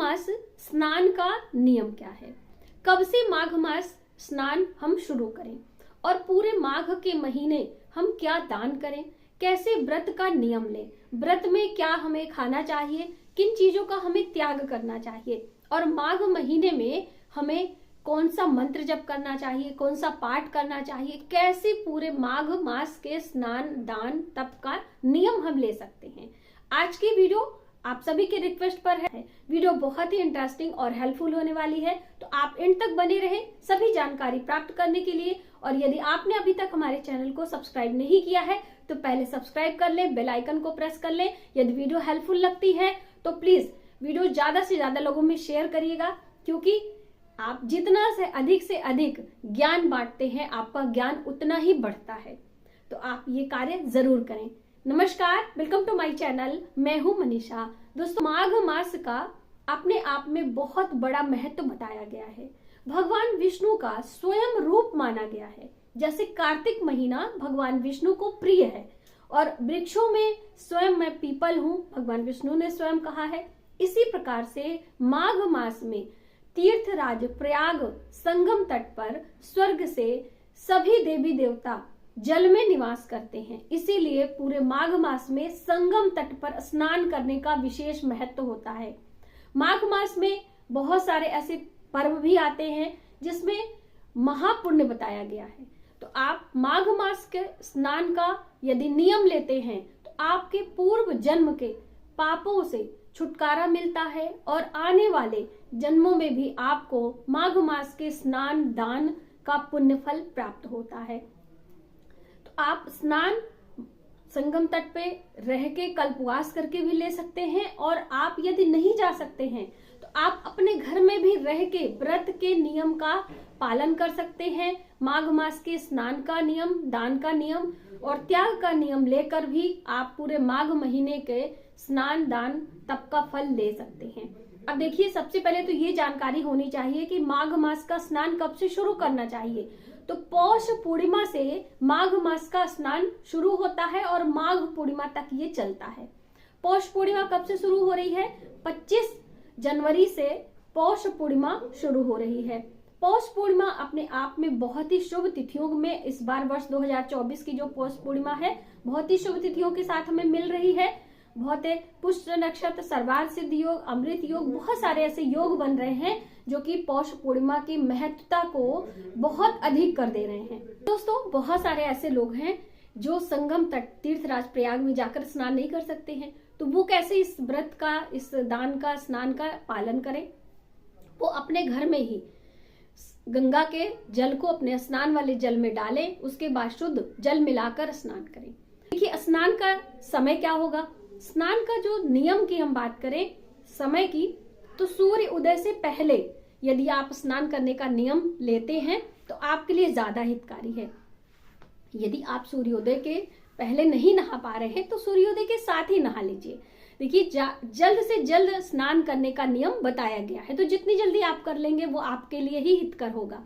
मास स्नान का नियम क्या है, कब से माघ मास स्नान हम शुरू करें और पूरे माघ के महीने हम क्या दान करें, कैसे व्रत का नियम लें, व्रत में क्या हमें खाना चाहिए, किन चीजों का हमें त्याग करना चाहिए और माघ महीने में हमें कौन सा मंत्र जप करना चाहिए, कौन सा पाठ करना चाहिए, कैसे पूरे माघ मास के स्नान दान तप का नियम हम ले सकते हैं। आज की वीडियो आप सभी के रिक्वेस्ट पर है। वीडियो बहुत ही इंटरेस्टिंग और हेल्पफुल होने वाली है, तो आप एंड तक बने रहें सभी जानकारी प्राप्त करने के लिए। और यदि आपने अभी तक हमारे चैनल को सब्सक्राइब नहीं किया है तो पहले सब्सक्राइब कर लें, बेल आइकन को प्रेस कर लें। यदि वीडियो हेल्पफुल लगती है तो प्लीज वीडियो ज्यादा से ज्यादा लोगों में शेयर करिएगा, क्योंकि आप जितना से अधिक ज्ञान बांटते हैं आपका ज्ञान उतना ही बढ़ता है। तो आप ये कार्य जरूर करें। नमस्कार, वेलकम टू माय चैनल। मैं हूं मनीषा। दोस्तों, माघ मास का अपने आप में बहुत बड़ा महत्व बताया गया है। भगवान विष्णु का स्वयं रूप माना गया है। जैसे कार्तिक महीना भगवान विष्णु को प्रिय है और वृक्षों में स्वयं मैं पीपल हूं, भगवान विष्णु ने स्वयं कहा है। इसी प्रकार से माघ मास में तीर्थराज प्रयाग संगम तट पर स्वर्ग से सभी देवी देवता जल में निवास करते हैं। इसीलिए पूरे माघ मास में संगम तट पर स्नान करने का विशेष महत्व होता है। माघ मास में बहुत सारे ऐसे पर्व भी आते हैं जिसमें महापुण्य बताया गया है। तो आप माघ मास के स्नान का यदि नियम लेते हैं तो आपके पूर्व जन्म के पापों से छुटकारा मिलता है और आने वाले जन्मों में भी आपको माघ मास के स्नान दान का पुण्य फल प्राप्त होता है। तो आप स्नान संगम तट पे रह के कल्पवास करके भी ले सकते हैं, और आप यदि नहीं जा सकते हैं तो आप अपने घर में भी रह के व्रत के नियम का पालन कर सकते हैं। माघ मास के स्नान का नियम, दान का नियम और त्याग का नियम लेकर भी आप पूरे माघ महीने के स्नान दान तप का फल ले सकते हैं। अब देखिए, सबसे पहले तो ये जानकारी होनी चाहिए कि माघ मास का स्नान कब से शुरू करना चाहिए। तो पौष पूर्णिमा से माघ मास का स्नान शुरू होता है और माघ पूर्णिमा तक ये चलता है। पौष पूर्णिमा कब से शुरू हो रही है? 25 जनवरी से पौष पूर्णिमा शुरू हो रही है। पौष पूर्णिमा अपने आप में बहुत ही शुभ तिथियों में, इस बार वर्ष 2024 की जो पौष पूर्णिमा है बहुत ही शुभ तिथियों के साथ हमें मिल रही है। बहुत पुष्य नक्षत्र, सर्वार्थ सिद्ध योग, अमृत योग, बहुत सारे ऐसे योग बन रहे हैं जो कि पौष पूर्णिमा की महत्वता को बहुत अधिक कर दे रहे हैं। दोस्तों, बहुत सारे ऐसे लोग हैं जो संगम तट तीर्थराज प्रयाग में जाकर स्नान नहीं कर सकते हैं, तो वो कैसे इस व्रत का, इस दान का, स्नान का पालन करें? वो अपने घर में ही गंगा के जल को अपने स्नान वाले जल में डालें, उसके बाद शुद्ध जल मिलाकर स्नान करें। देखिए, स्नान का समय क्या होगा? स्नान का जो नियम की हम बात करें समय की, तो सूर्य उदय से पहले यदि आप स्नान करने का नियम लेते हैं तो आपके लिए ज्यादा हितकारी है। यदि आप सूर्योदय के पहले नहीं नहा पा रहे हैं तो सूर्योदय के साथ ही नहा लीजिए। देखिए, जल्द से जल्द स्नान करने का नियम बताया गया है, तो जितनी जल्दी आप कर लेंगे वो आपके लिए ही हितकर होगा।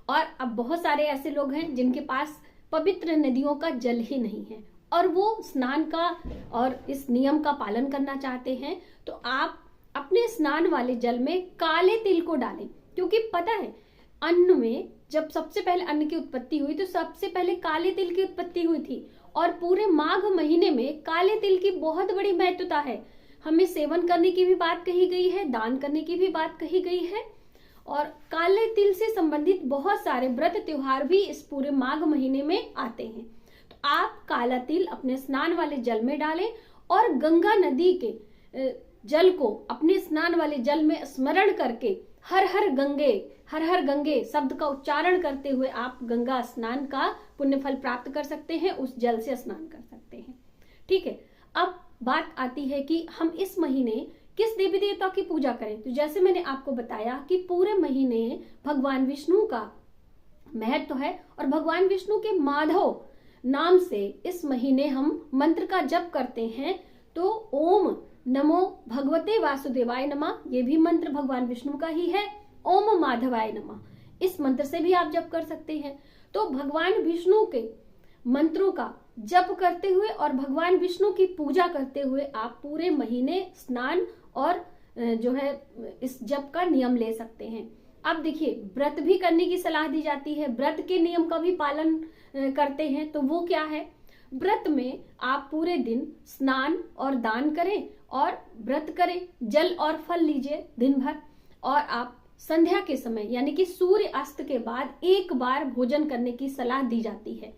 और अब बहुत सारे ऐसे लोग हैं जिनके पास पवित्र नदियों का जल ही नहीं है और वो स्नान का और इस नियम का पालन करना चाहते हैं, तो आप अपने स्नान वाले जल में काले तिल को डालें। क्योंकि पता है, अन्न में जब सबसे पहले अन्न की उत्पत्ति हुई तो सबसे पहले काले तिल की उत्पत्ति हुई थी, और पूरे माघ महीने में काले तिल की बहुत बड़ी महत्वता है। हमें सेवन करने की भी बात कही गई है, दान करने की भी बात कही गई है, और काले तिल से संबंधित बहुत सारे व्रत त्योहार भी इस पूरे माघ महीने में आते हैं। तो आप काला तिल अपने स्नान वाले जल में डालें और गंगा नदी के जल को अपने स्नान वाले जल में स्मरण करके हर हर गंगे शब्द का उच्चारण करते हुए आप गंगा स्नान का पुण्य फल प्राप्त कर सकते हैं, उस जल से स्नान कर सकते हैं। ठीक है, अब बात आती है कि हम इस महीने किस देवी देवता की पूजा करें। तो जैसे मैंने आपको बताया कि पूरे महीने भगवान विष्णु का महत्व है और भगवान विष्णु के माधव नाम से इस महीने हम मंत्र का जप करते हैं। तो ओम नमो भगवते वासुदेवाय नमः, ये भी मंत्र भगवान विष्णु का ही है। ओम माधवाय नमः, इस मंत्र से भी आप जप कर सकते हैं। तो भगवान विष्णु के मंत्रों का जप करते हुए और भगवान विष्णु की पूजा करते हुए आप पूरे महीने स्नान और जो है इस जप का नियम ले सकते हैं। अब देखिए, व्रत भी करने की सलाह दी जाती है, व्रत के नियम का भी पालन करते हैं। तो वो क्या है? व्रत में आप पूरे दिन स्नान और दान करें और व्रत करें, जल और फल लीजिए दिन भर, और आप संध्या के समय यानी कि सूर्य अस्त के बाद एक बार भोजन करने की सलाह दी जाती है।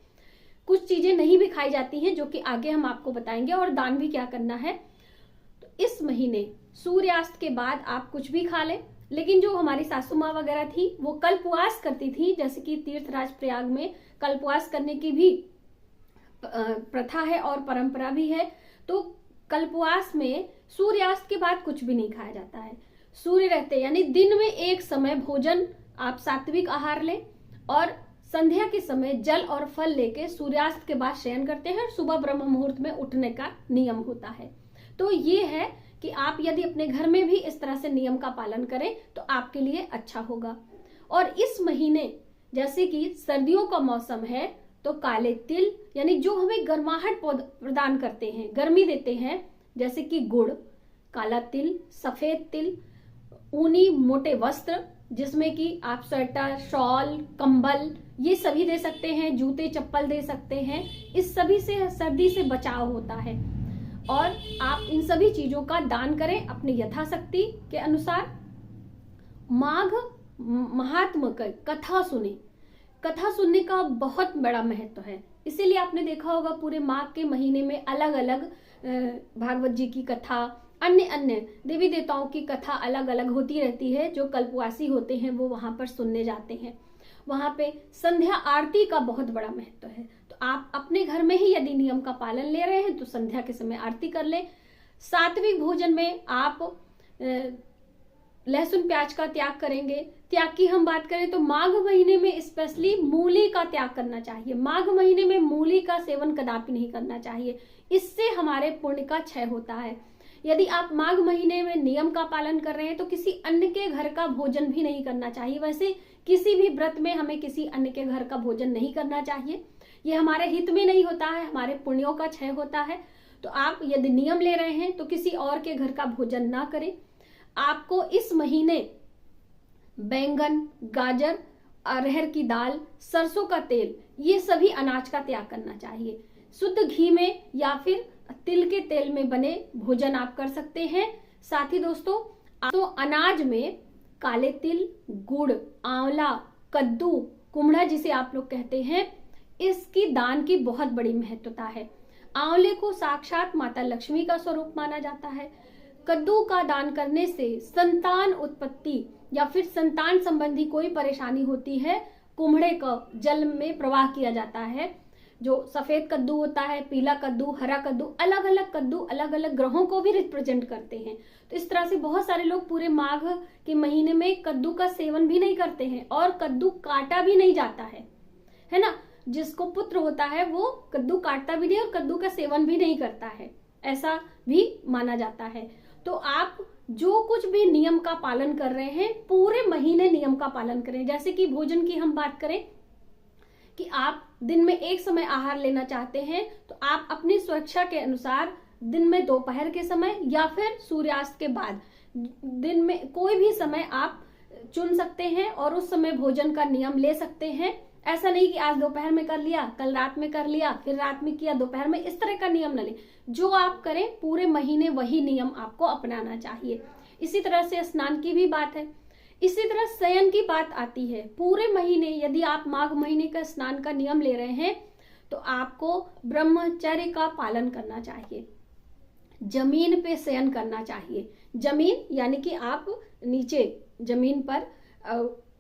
कुछ चीजें नहीं भी खाई जाती हैं जो कि आगे हम आपको बताएंगे, और दान भी क्या करना है। तो इस महीने सूर्यास्त के बाद आप कुछ भी खा लें, लेकिन जो हमारी सासू माँ वगैरह थी वो कल्पवास करती थी, जैसे कि तीर्थराज प्रयाग में कल्पवास करने की भी प्रथा है और परंपरा भी है। तो कल्पवास में सूर्यास्त के बाद कुछ भी नहीं खाया जाता है। सूर्य रहते यानी दिन में एक समय भोजन आप सात्विक आहार लें, और संध्या के समय जल और फल लेके सूर्यास्त के बाद शयन करते हैं। सुबह ब्रह्म मुहूर्त में उठने का नियम होता है। तो ये है कि आप यदि अपने घर में भी इस तरह से नियम का पालन करें तो आपके लिए अच्छा होगा। और इस महीने जैसे कि सर्दियों का मौसम है, तो काले तिल यानी जो हमें गर्माहट प्रदान करते हैं, गर्मी देते हैं, जैसे कि गुड़, काला तिल, सफेद तिल, ऊनी मोटे वस्त्र जिसमें कि आप स्वेटर, शॉल, कंबल ये सभी दे सकते हैं, जूते चप्पल दे सकते हैं। इस सभी से सर्दी से बचाव होता है, और आप इन सभी चीजों का दान करें अपनी यथाशक्ति के अनुसार। माघ महात्म की कथा सुने। कथा सुनने का बहुत बड़ा महत्व है, इसीलिए आपने देखा होगा पूरे माघ के महीने में अलग अलग भागवत जी की कथा, अन्य अन्य देवी देवताओं की कथा अलग अलग होती रहती है। जो कल्पवासी होते हैं वो वहां पर सुनने जाते हैं। वहां पे संध्या आरती का बहुत बड़ा महत्व है। तो आप अपने घर में ही यदि नियम का पालन ले रहे हैं तो संध्या के समय आरती कर लें। सात्विक भोजन में आप लहसुन प्याज का त्याग करेंगे। त्याग की हम बात करें तो माघ महीने में स्पेशली मूली का त्याग करना चाहिए। माघ महीने में मूली का सेवन कदापि नहीं करना चाहिए, इससे हमारे पुण्य का क्षय होता है। यदि आप माघ महीने में नियम का पालन कर रहे हैं तो किसी अन्य के घर का भोजन भी नहीं करना चाहिए। वैसे किसी भी व्रत में हमें किसी अन्य के घर का भोजन नहीं करना चाहिए, ये हमारे हित में नहीं होता है, हमारे पुण्यों का क्षय होता है। तो आप यदि नियम ले रहे हैं तो किसी और के घर का भोजन ना करें। आपको इस महीने बैंगन, गाजर, अरहर की दाल, सरसों का तेल, ये सभी अनाज का त्याग करना चाहिए। शुद्ध घी में या फिर तिल के तेल में बने भोजन आप कर सकते हैं। साथ ही दोस्तों, तो अनाज में काले तिल, गुड़, आंवला, कद्दू, कुम्हड़ा जिसे आप लोग कहते हैं, इसकी दान की बहुत बड़ी महत्वता है। आंवले को साक्षात माता लक्ष्मी का स्वरूप माना जाता है। कद्दू का दान करने से संतान उत्पत्ति या फिर संतान संबंधी कोई परेशानी होती है, कुम्हड़े का जल में प्रवाह किया जाता है। जो सफेद कद्दू होता है, पीला कद्दू, हरा कद्दू, अलग अलग ग्रहों को भी रिप्रेजेंट करते हैं। तो इस तरह से बहुत सारे लोग पूरे माघ के महीने में कद्दू का सेवन भी नहीं करते हैं, और कद्दू काटा भी नहीं जाता है ना। जिसको पुत्र होता है वो कद्दू काटता भी नहीं और कद्दू का सेवन भी नहीं करता है, ऐसा भी माना जाता है। तो आप जो कुछ भी नियम का पालन कर रहे हैं, पूरे महीने नियम का पालन करें। जैसे कि भोजन की हम बात करें कि आप दिन में एक समय आहार लेना चाहते हैं तो आप अपनी सुरक्षा के अनुसार दिन में दोपहर के समय या फिर सूर्यास्त के बाद दिन में कोई भी समय आप चुन सकते हैं और उस समय भोजन का नियम ले सकते हैं। ऐसा नहीं कि आज दोपहर में कर लिया, कल रात में कर लिया, फिर रात में किया, दोपहर में, इस तरह का नियम न ले। जो आप करें पूरे महीने वही नियम आपको अपनाना चाहिए। इसी तरह से स्नान की भी बात है। इसी तरह शयन की बात आती है। पूरे महीने यदि आप माघ महीने का स्नान का नियम ले रहे हैं तो आपको ब्रह्मचर्य का पालन करना चाहिए। जमीन पे शयन करना चाहिए। जमीन यानी कि आप नीचे जमीन पर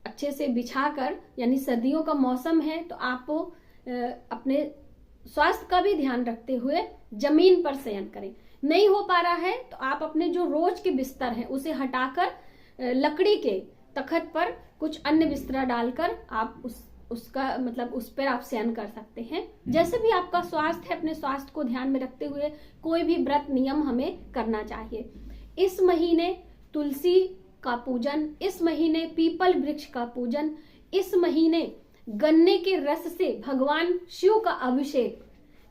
अच्छे से बिछाकर, यानी सर्दियों का मौसम है तो आपको अपने स्वास्थ्य का भी ध्यान रखते हुए जमीन पर शयन करें। नहीं हो पा रहा है तो आप अपने जो रोज के बिस्तर हैं उसे हटाकर लकड़ी के तखत पर कुछ अन्य बिस्तरा डालकर आप उसका मतलब उस पर आप शयन कर सकते हैं। जैसे भी आपका स्वास्थ्य है, अपने स्वास्थ्य को ध्यान में रखते हुए कोई भी व्रत नियम हमें करना चाहिए। इस महीने तुलसी का पूजन, इस महीने पीपल वृक्ष का पूजन, इस महीने गन्ने के रस से भगवान शिव का अभिषेक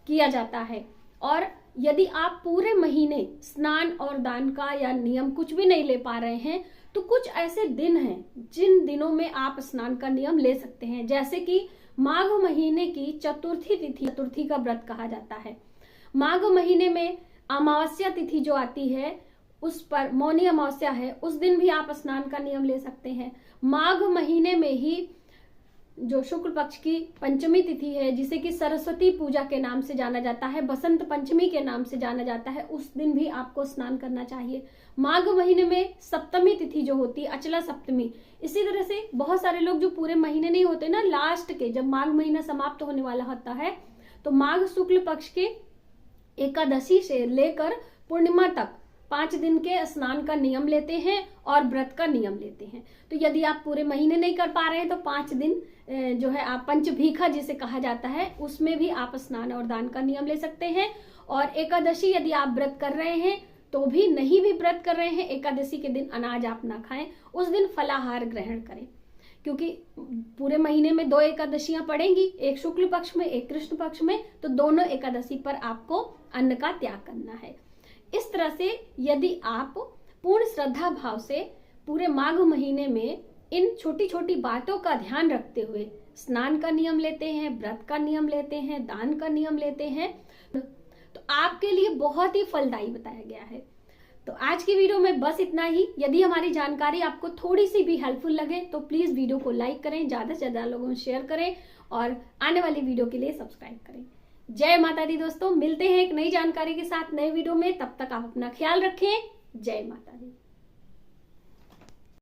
किया जाता है। और यदि आप पूरे महीने स्नान और दान का या नियम कुछ भी नहीं ले पा रहे हैं तो कुछ ऐसे दिन हैं जिन दिनों में आप स्नान का नियम ले सकते हैं। जैसे कि माघ महीने की चतुर्थी तिथि, चतुर्थी का व्रत कहा जाता है। माघ महीने में अमावस्या तिथि जो आती है, उस पर मौनी अमावस्या है, उस दिन भी आप स्नान का नियम ले सकते हैं। माघ महीने में ही जो शुक्ल पक्ष की पंचमी तिथि है, जिसे कि सरस्वती पूजा के नाम से जाना जाता है, बसंत पंचमी के नाम से जाना जाता है, उस दिन भी आपको स्नान करना चाहिए। माघ महीने में सप्तमी तिथि जो होती है, अचला सप्तमी, इसी तरह से बहुत सारे लोग जो पूरे महीने नहीं होते ना, लास्ट के जब माघ महीना समाप्त होने वाला होता है तो माघ शुक्ल पक्ष के एकादशी से लेकर पूर्णिमा तक 5 दिन के स्नान का नियम लेते हैं और व्रत का नियम लेते हैं। तो यदि आप पूरे महीने नहीं कर पा रहे हैं तो 5 दिन जो है आप पंचभीखा जिसे कहा जाता है, उसमें भी आप स्नान और दान का नियम ले सकते हैं। और एकादशी यदि आप व्रत कर रहे हैं तो भी, नहीं भी व्रत कर रहे हैं, एकादशी के दिन अनाज आप ना खाएं, उस दिन फलाहार ग्रहण करें, क्योंकि पूरे महीने में 2 एकादशियां पड़ेंगी, एक शुक्ल पक्ष में एक कृष्ण पक्ष में, तो दोनों एकादशी पर आपको अन्न का त्याग करना है। इस तरह से यदि आप पूर्ण श्रद्धा भाव से पूरे माघ महीने में इन छोटी छोटी बातों का ध्यान रखते हुए स्नान का नियम लेते हैं, व्रत का नियम लेते हैं, दान का नियम लेते हैं, तो आपके लिए बहुत ही फलदायी बताया गया है। तो आज की वीडियो में बस इतना ही। यदि हमारी जानकारी आपको थोड़ी सी भी हेल्पफुल लगे तो प्लीज वीडियो को लाइक करें, ज्यादा से ज्यादा लोगों को शेयर करें और आने वाली वीडियो के लिए सब्सक्राइब करें। जय माता दी दोस्तों, मिलते हैं एक नई जानकारी के साथ नए वीडियो में। तब तक आप अपना ख्याल रखें। जय माता दी।